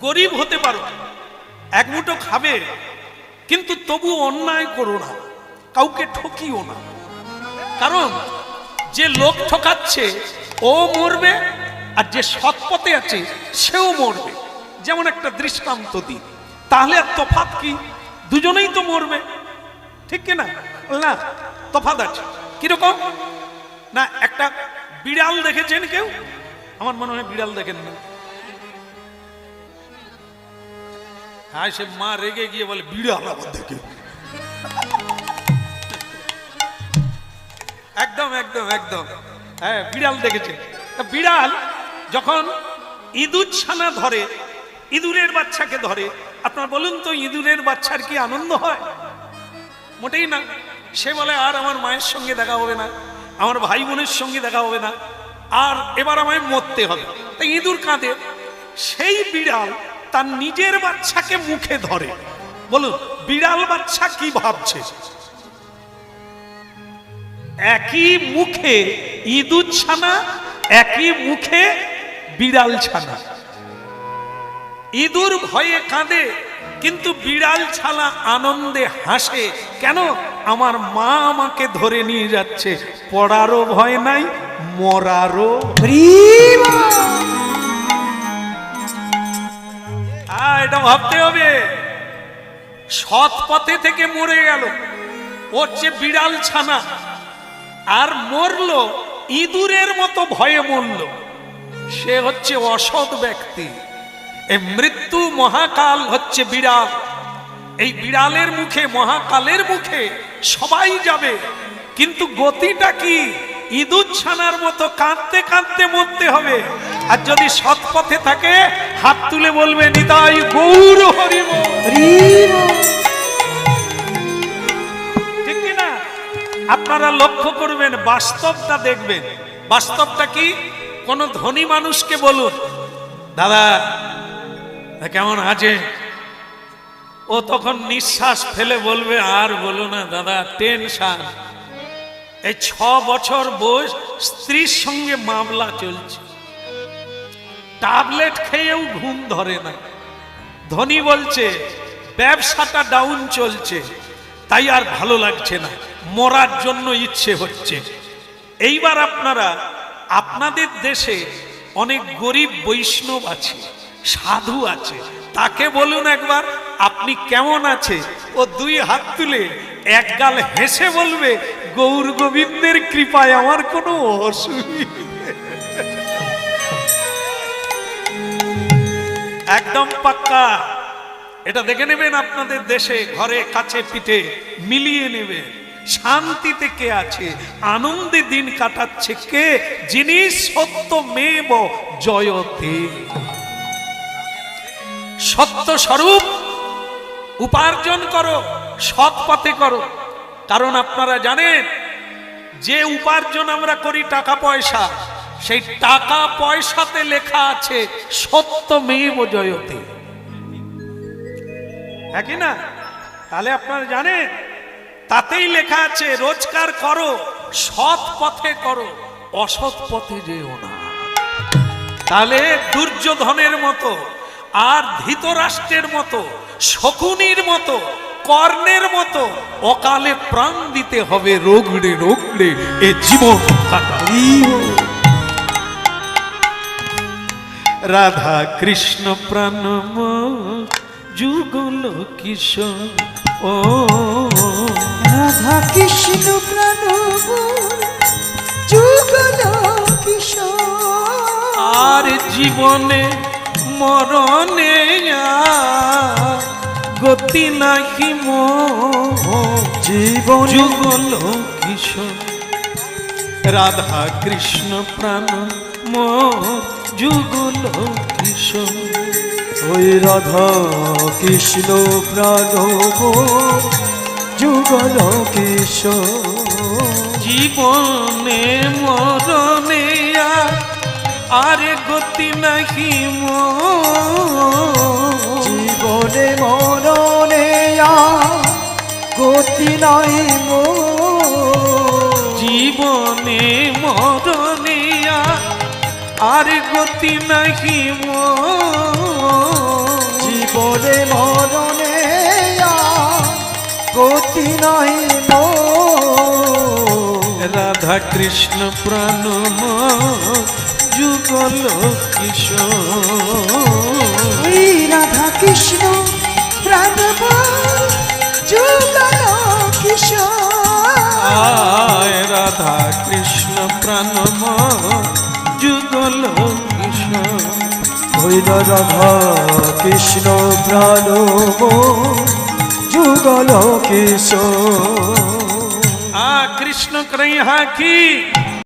গরিব হতে পারো, এক মুঠো খাবে, কিন্তু তবু অন্যায় করো না, কাউকে ঠকিও না। কারণ যে লোক ঠকাচ্ছে ও মরবে, আর যে সৎ পথে আছে সেও মরবে। যেমন একটা দৃষ্টান্ত দিই, তাহলে আর তফাৎ কি? দুজনেই তো মরবে, ঠিক কিনা? না, তফাৎ আছে। কিরকম না, একটা বিড়াল দেখেছেন কেউ? আমার মনে হয় বিড়াল দেখেন না। হ্যাঁ, সে মা রেগে গিয়ে বলে বিড়াল আবার দেখে। একদম একদম একদম, হ্যাঁ বিড়াল দেখেছে। বিড়াল যখন ইঁদুর ছানা ধরে, ইঁদুরের বাচ্চাকে ধরে, আপনার বলুন তো ইঁদুরের বাচ্চার কি আনন্দ হয়? মোটেই না। সে বলে আর আমার মায়ের সঙ্গে দেখা হবে না, আমার ভাই বোনের সঙ্গে দেখা হবে না, আর এবার আমায় মরতে হবে, তাই ইঁদুর কাঁদে। সেই বিড়াল তার নিজের বাচ্চাকে মুখে ধরে। বলুন বিড়াল বাচ্চা কি ভাবছে? একই মুখে ইঁদুর ছানা, একই মুখে বিড়াল ছানা। ইঁদুর ভয়ে কাঁদে, কিন্তু বিড়াল ছানা আনন্দে হাসে। কেন? আমার মা আমাকে ধরে নিয়ে যাচ্ছে, পড়ারও ভয় নাই, মরারও। এটা ভাবতে হবে। সৎ পথে থেকে মরে গেল, ওর যে বিড়াল ছানা, আর মরলো ইঁদুরের মতো ভয়ে মরল, সে হচ্ছে অসৎ ব্যক্তি। এই মৃত্যু মহাকাল হচ্ছে বিড়াল। এই বিড়ালের মুখে, মহাকালের মুখে সবাই যাবে, কিন্তু গতিটা কি? ইঁদুর ছানার মতো কাঁদতে কাঁদতে মরতে হবে। আর যদি সৎ পথে থাকে, হাত তুলে বলবে নিতাই গৌর হরি বল। ঠিক কিনা? আপনারা লক্ষ্য করবেন, বাস্তবটা দেখবেন। বাস্তবটা কি? কোন ধনী মানুষকে বলুন, দাদা কেমন আছে? ও তখন নিঃশ্বাস ফেলে বলবে, আর বলো না দাদা, টেনশন। এই 6 বছর বয়স, স্ত্রীর সঙ্গে মামলা চলছে, ট্যাবলেট খেয়েও ঘুম ধরে না। ধনী বলছে ব্যবসাটা ডাউন চলছে, তাই আর ভালো লাগছে না, মরার জন্য ইচ্ছে হচ্ছে। এইবার আপনারা, আপনাদের দেশে অনেক গরিব বৈষ্ণব আছে, সাধু আছে, তাকে বলুন একবার আপনি কেমন আছে? ও 2 হাত তুলে এক গাল হেসে বলবে, গৌর গোবিন্দের কৃপায় আমার কোনো অসুবিধা। একদম পাক্কা। এটা দেখে নেবেন আপনাদের দেশে, ঘরে কাছে পিঠে মিলিয়ে নেবেন। শান্তিতে কে আছে, আনন্দে দিন কাটাচ্ছে কে? যিনি সত্যমেব জয়তে। সত্য স্বরূপ উপার্জন করো, সৎ পথে করো। কারণ আপনারা জানেন, যে উপার্জন আমরা করি টাকা পয়সা, সেই টাকা পয়সাতে লেখা আছে সত্যমেব জয়তে, একই না? তাহলে আপনারা জানেন, তাতেই লেখা আছে রোজগার করো, সৎ পথে করো, অসৎ পথে যেও না। তাহলে দুর্যোধনের মতো, আর ধৃতরাষ্ট্রের মতো, শকুনির মতো, কর্ণের মতো অকালে প্রাণ দিতে হবে, রোগড়ে রোগড়ে এ জীবন কাটা। রাধা কৃষ্ণ প্রাণম যুগল কিশোর, ও রাধা কৃষ্ণ প্রাণম যুগল কিশোর। আর জীবনে মরণে গতি নাহি জীবন যুগল কিশোর। রাধা কৃষ্ণ প্রাণ যুগল কিশোর। ওই রাধা কৃষ্ণ প্রাণ যুগল কিশোর। জীবনে মরণে আর গতি নাহি জীবনে মরণে গতি নাই জীবনে মরণে আর গতি নাহি গতি নহে মোর রাধা কৃষ্ণ প্রাণ যুগল কিশোর ওই রাধা কৃষ্ণ প্রাণময় যুগল কিশোর আয় রাধা কৃষ্ণ প্রাণময় যুগল কিশোর ওই রাধা কৃষ্ণ প্রাণময় যুগল কিশোর কৃষ্ণ কনৈয়া কি